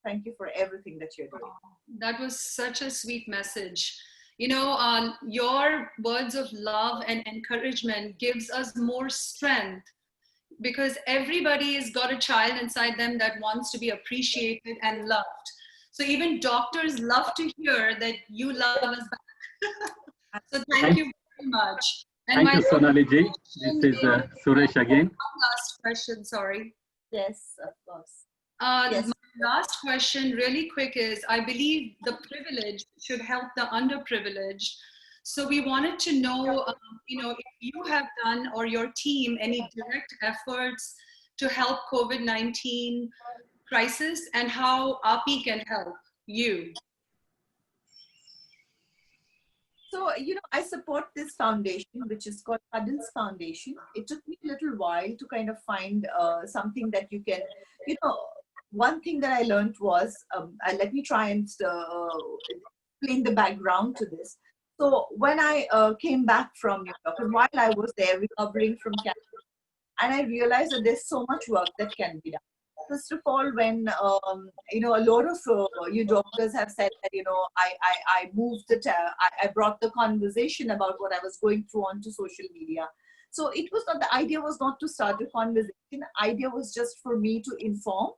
Thank you for everything that you're doing. That was such a sweet message. You know, your words of love and encouragement gives us more strength, because everybody has got a child inside them that wants to be appreciated and loved. So even doctors love to hear that you love us back. So thank you very much. And Thank my you, Sonali ji. question This is Suresh again. one last question, sorry. Yes, of course. My Yes. last question, really quick, is I believe the privileged should help the underprivileged. So we wanted to know, you know, if you have done, or your team, any direct efforts to help COVID-19 crisis, and how API can help you. So, you know, I support this foundation, which is called Cuddles Foundation. It took me a little while to kind of find something that you can, you know, one thing that I learned was, let me try and explain the background to this. So when I came back from New York, and while I was there recovering from cancer, and I realized that there's so much work that can be done. First of all, when you know, a lot of you doctors have said that, you know, I moved I brought the conversation about what I was going through onto social media. So it was not, the idea was not to start a conversation. The idea was just for me to inform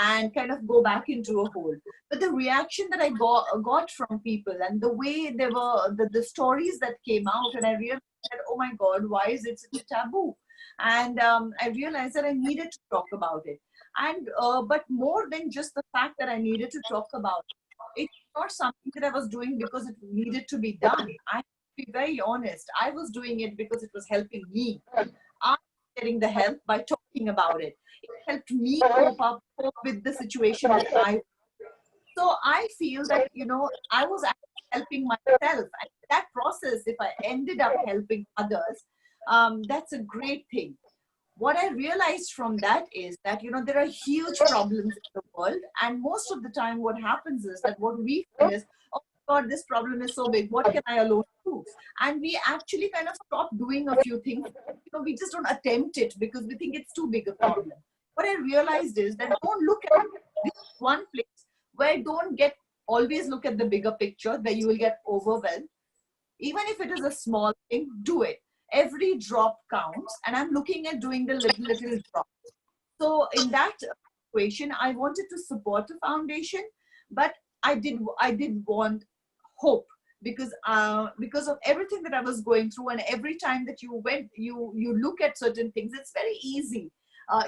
and kind of go back into a hole. But the reaction that I got from people, and the way they were, the stories that came out, and I realized that, oh my God, why is it such a taboo? And I realized that I needed to talk about it. And but more than just the fact that I needed to talk about it, it's not something that I was doing because it needed to be done. I have to be very honest. I was doing it because it was helping me. I was getting the help by talking about it. It helped me cope with the situation that I. So I feel that, you know, I was actually helping myself. And that process, if I ended up helping others, that's a great thing. What I realized from that is that, you know, there are huge problems in the world, and most of the time what happens is that what we feel is, oh God, this problem is so big, what can I alone do? And we actually kind of stop doing a few things. You know, we just don't attempt it because we think it's too big a problem. What I realized is that don't look at this one place where don't always look at the bigger picture, where you will get overwhelmed. Even if it is a small thing, do it. Every drop counts, and I'm looking at doing the little drop. So in that equation, I wanted to support a foundation, but I did want hope, because of everything that I was going through, and every time that you look at certain things, it's very easy.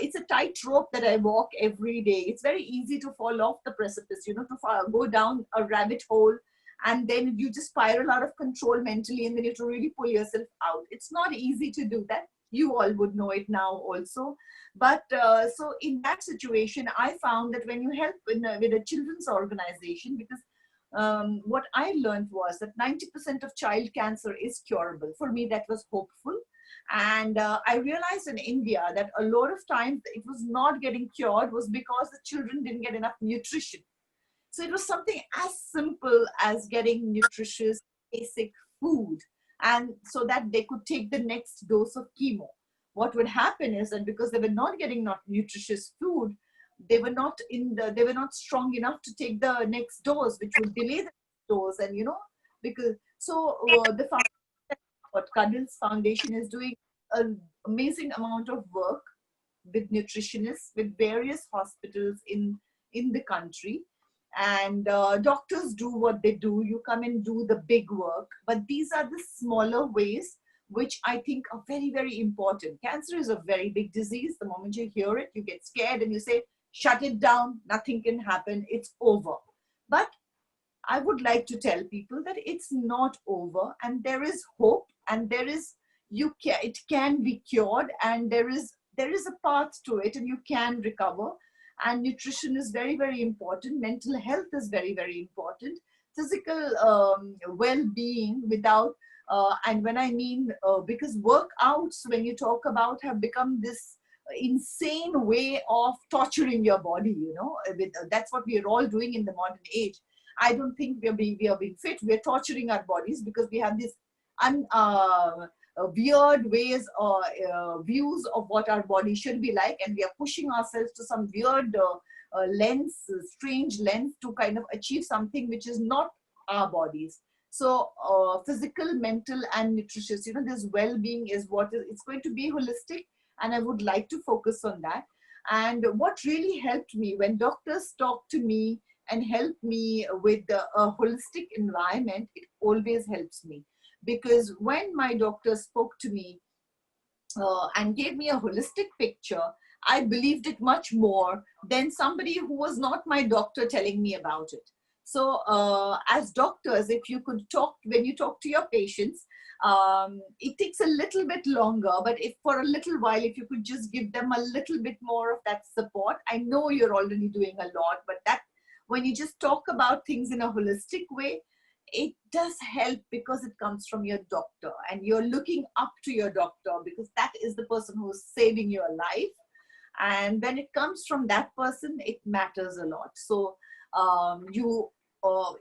It's a tightrope that I walk every day. It's very easy to fall off the precipice, you know, to go down a rabbit hole, and then you just spiral out of control mentally, and then you have to really pull yourself out. It's not easy to do that. You all would know it now also. But so in that situation, I found that when you help with a children's organization, because what I learned was that 90% of child cancer is curable. For me, that was hopeful. And I realized in India that a lot of times it was not getting cured was because the children didn't get enough nutrition. So it was something as simple as getting nutritious, basic food, and so that they could take the next dose of chemo. What would happen is that because they were not getting not nutritious food, they were not strong enough to take the next dose, which would delay the dose. And you know, because so the what Cuddles Foundation is doing an amazing amount of work with nutritionists, with various hospitals in the country. And doctors do what they do. You come and do the big work, but these are the smaller ways which I think are very, very important. Cancer is a very big disease. The moment you hear it, you get scared and you say, shut it down, nothing can happen, it's over. But I would like to tell people that it's not over, and there is hope, and it can be cured, and there is a path to it, and you can recover. And nutrition is very, very important. Mental health is very, very important. Physical well-being and when I mean, because workouts, when you talk about, have become this insane way of torturing your body, you know. That's what we are all doing in the modern age. I don't think we are being fit. We are torturing our bodies because we have this weird ways or views of what our body should be like, and we are pushing ourselves to some weird strange lens to kind of achieve something which is not our bodies. So physical, mental, and nutritious, this well-being is what it's going to be holistic, and I would like to focus on that. And what really helped me when doctors talk to me and help me with a holistic environment, it always helps me. Because when my doctor spoke to me and gave me a holistic picture, I believed it much more than somebody who was not my doctor telling me about it. So as doctors, if you could talk, when you talk to your patients, it takes a little bit longer, but if for a little while, if you could just give them a little bit more of that support, I know you're already doing a lot, but that when you just talk about things in a holistic way, it does help because it comes from your doctor and you're looking up to your doctor because that is the person who's saving your life. And when it comes from that person, it matters a lot. So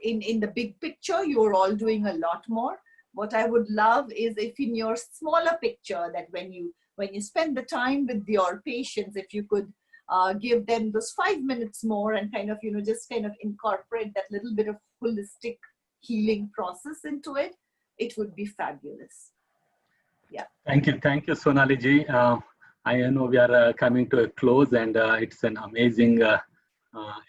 in the big picture, you're all doing a lot more. What I would love is if in your smaller picture that when you spend the time with your patients, if you could give them those 5 minutes more and kind of, just kind of incorporate that little bit of holistic healing process into it, it would be fabulous. Yeah. Thank you, Sonali ji. I know we are coming to a close, and it's an amazing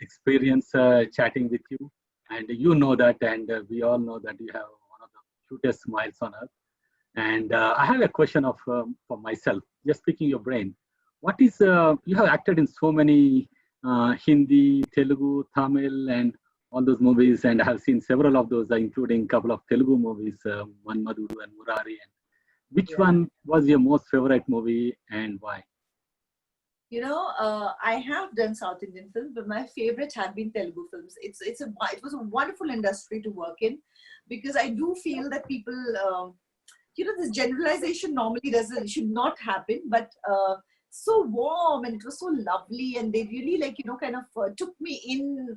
experience chatting with you. And you know that, and we all know that you have one of the cutest smiles on earth. And I have a question for myself, just picking your brain. What is, you have acted in so many Hindi, Telugu, Tamil, and all those movies, and I have seen several of those, including a couple of Telugu movies, Manmadhudu and Murari. And which one was your most favorite movie and why? I have done South Indian films, but my favorite have been Telugu films. It was a wonderful industry to work in, because I do feel that people, this generalization normally should not happen, but so warm and it was so lovely, and they really kind of took me in.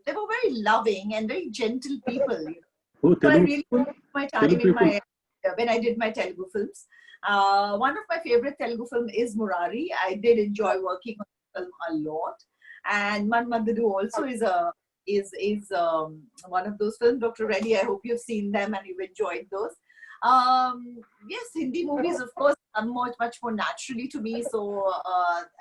They were very loving and very gentle people. Oh, so I really took my time when I did my Telugu films. One of my favorite Telugu film is Murari. I did enjoy working on the film a lot, and Manmadhudu also is one of those films. Dr. Reddy, I hope you've seen them and you've enjoyed those. Yes, Hindi movies, of course, come much more naturally to me. So,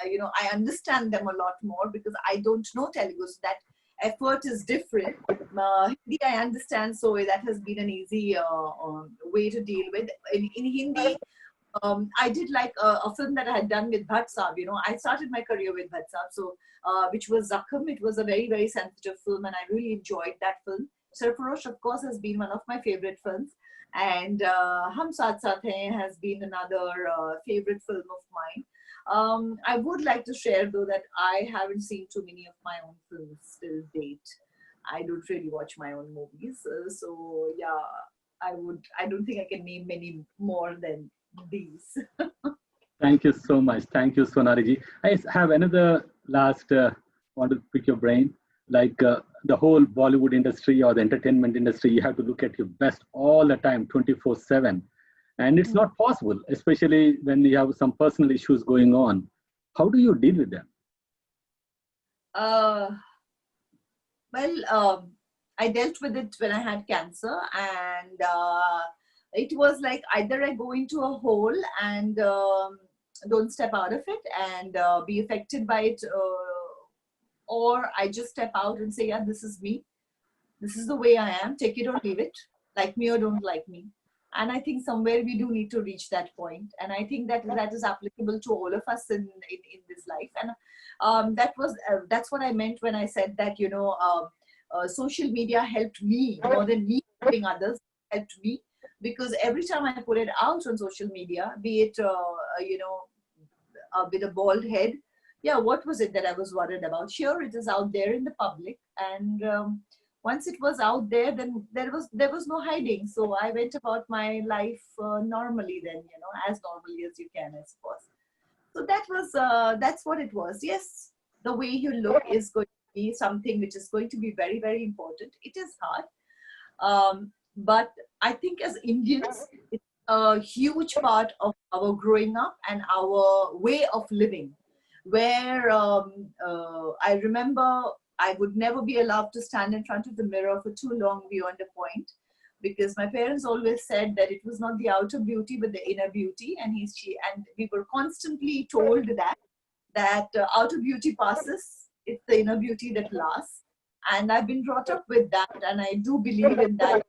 I understand them a lot more because I don't know Telugu, so that effort is different. Hindi, I understand, so that has been an easy way to deal with. In Hindi, I did like a film that I had done with Bhatt Saab. I started my career with Bhatt Saab, so which was Zakham. It was a very, very sensitive film, and I really enjoyed that film. Sarfarosh, of course, has been one of my favorite films. And Hum Saath Saath Hain has been another favorite film of mine. I would like to share, though, that I haven't seen too many of my own films till date. I don't really watch my own movies. So, yeah, I don't think I can name many more than these. Thank you so much. Thank you, Sonali ji. I have another last, want to pick your brain. Like the whole Bollywood industry or the entertainment industry, you have to look at your best all the time, 24/7. And it's not possible, especially when you have some personal issues going on. How do you deal with them? I dealt with it when I had cancer, and it was like either I go into a hole and don't step out of it and be affected by it, or I just step out and say, yeah, this is me. This is the way I am. Take it or leave it. Like me or don't like me. And I think somewhere we do need to reach that point. And I think that is applicable to all of us in this life. And that's what I meant when I said that, social media helped me more than me helping others, helped me. Because every time I put it out on social media, be it, with a bald head, yeah, what was it that I was worried about? Sure, it is out there in the public, and once it was out there, then there was no hiding. So I went about my life normally, then as normally as you can, I suppose. So that's what it was. Yes, the way you look is going to be something which is going to be very, very important. It is hard, but I think as Indians, it's a huge part of our growing up and our way of living, where I remember I would never be allowed to stand in front of the mirror for too long beyond a point, because my parents always said that it was not the outer beauty but the inner beauty, and and we were constantly told that outer beauty passes, it's the inner beauty that lasts. And I've been brought up with that, and I do believe in that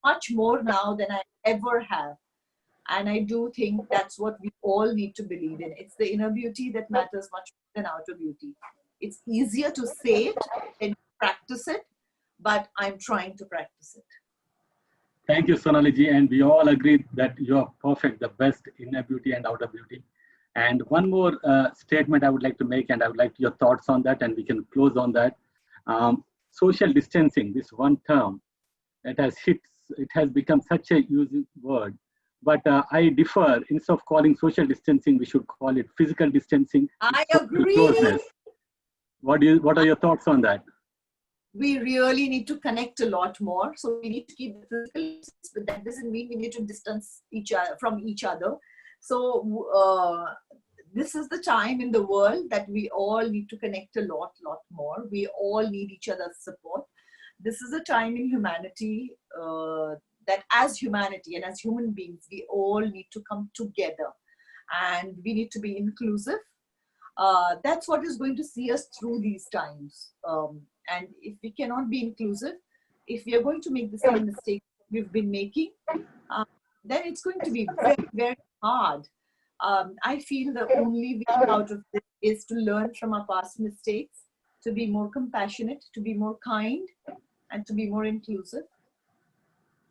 much more now than I ever have. And I do think that's what we all need to believe in. It's the inner beauty that matters much more than outer beauty. It's easier to say it than practice it, but I'm trying to practice it. Thank you, Sonali ji. And we all agree that you are perfect, the best inner beauty and outer beauty. And one more statement I would like to make, and I would like your thoughts on that, and we can close on that. Social distancing, this one term, it has become such a used word. But I differ. Instead of calling social distancing, we should call it physical distancing. I social agree. Closeness. What are your thoughts on that? We really need to connect a lot more. So we need to keep the physical distance, but that doesn't mean we need to distance from each other. So this is the time in the world that we all need to connect a lot more. We all need each other's support. This is a time in humanity that as humanity and as human beings, we all need to come together, and we need to be inclusive. That's what is going to see us through these times. And if we cannot be inclusive, if we are going to make the same mistake we've been making, then it's going to be very, very hard. I feel the only way out of this is to learn from our past mistakes, to be more compassionate, to be more kind, and to be more inclusive.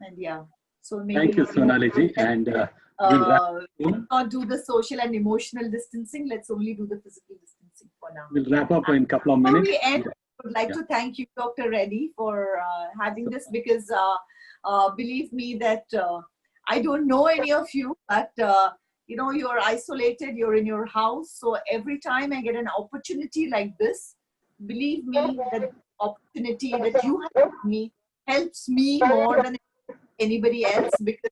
And yeah, so maybe thank you, Sonali ji. And let's not do the social and emotional distancing. Let's only do the physical distancing for now. we'll wrap up in a couple of Before minutes. we end, I would like to thank you, Dr. Reddy, for having this, because believe me that I don't know any of you, but you know, you're isolated, you're in your house. So every time I get an opportunity like this, believe me that the opportunity that you have with me helps me more than anybody else, because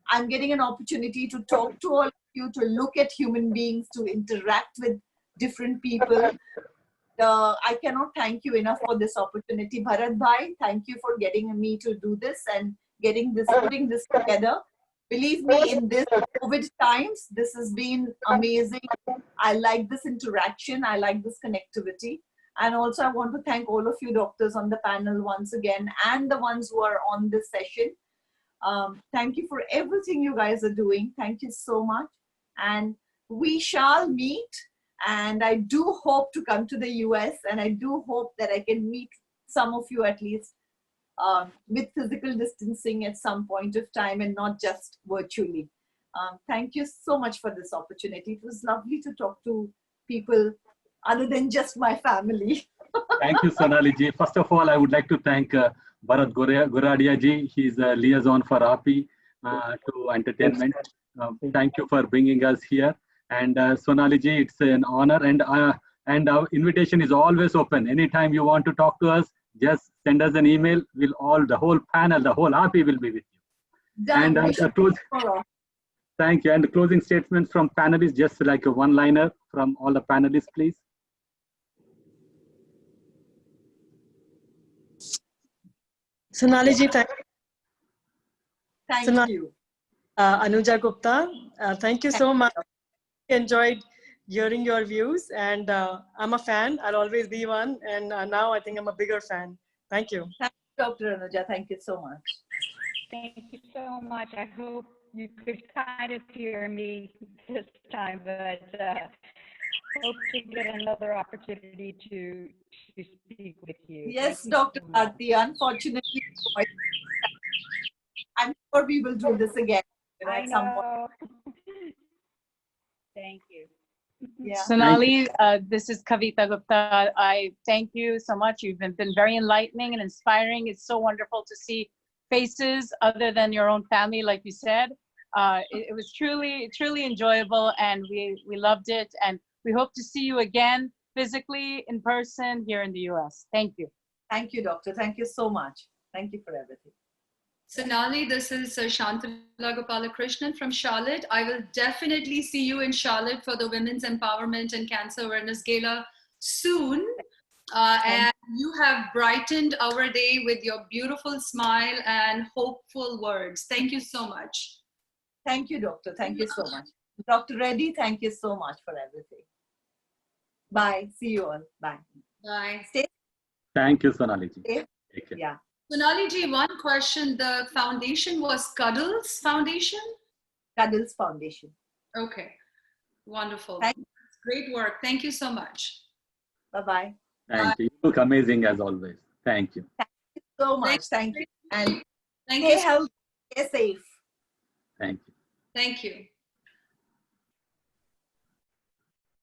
I'm getting an opportunity to talk to all of you, to look at human beings, to interact with different people. I cannot thank you enough for this opportunity. Bharat Bhai, thank you for getting me to do this and putting this together. Believe me, in this COVID times, this has been amazing. I like this interaction. I like this connectivity. And also I want to thank all of you doctors on the panel once again, and the ones who are on this session. Thank you for everything you guys are doing. Thank you so much. And we shall meet. And I do hope to come to the US, and I do hope that I can meet some of you at least with physical distancing at some point of time, and not just virtually. Thank you so much for this opportunity. It was lovely to talk to people other than just my family. Thank you, Sonali ji. First of all, I would like to thank Bharat Goradia ji. He's a liaison for API to entertainment. Thank you for bringing us here. And Sonali ji, it's an honor, and our invitation is always open. Anytime you want to talk to us, just send us an email. The whole panel, the whole API will be with you. Done. And thank you. And the closing statements from panelists, just like a one-liner from all the panelists, please. Sonali ji, thank you. Anuja Gupta, thank you so much. Enjoyed hearing your views, and I'm a fan. I'll always be one, and now I think I'm a bigger fan. Thank you. Thank you, Dr. Anuja. Thank you so much. Thank you so much. I hope you could kind of hear me this time, but hope to get another opportunity to speak with you. Yes, Dr. Bharti, unfortunately, I'm sure we will do this again. I at some point. know. Thank you. Yeah. Sonali, this is Kavita Gupta. I thank you so much. You've been very enlightening and inspiring. It's so wonderful to see faces other than your own family, like you said. It was truly enjoyable, and we loved it. And we hope to see you again physically in person here in the US. Thank you. Thank you, doctor. Thank you so much. Thank you for everything. Sonali, this is Shantala Gopalakrishnan from Charlotte. I will definitely see you in Charlotte for the Women's Empowerment and Cancer Awareness Gala soon. And you have brightened our day with your beautiful smile and hopeful words. Thank you so much. Thank you, doctor. Thank you so much. Dr. Reddy, thank you so much for everything. Bye. See you all. Bye. Bye. Stay Thank you, Sonali ji. safe. Take care. Yeah. Sonali ji, one question. The foundation was Cuddles Foundation? Cuddles Foundation. Okay. Wonderful. Thank you. Great work. Thank you so much. Bye-bye. Thank you. You look amazing as always. Thank you. So much. Thank you. And Thank stay you. healthy, stay safe. Thank you. Thank you.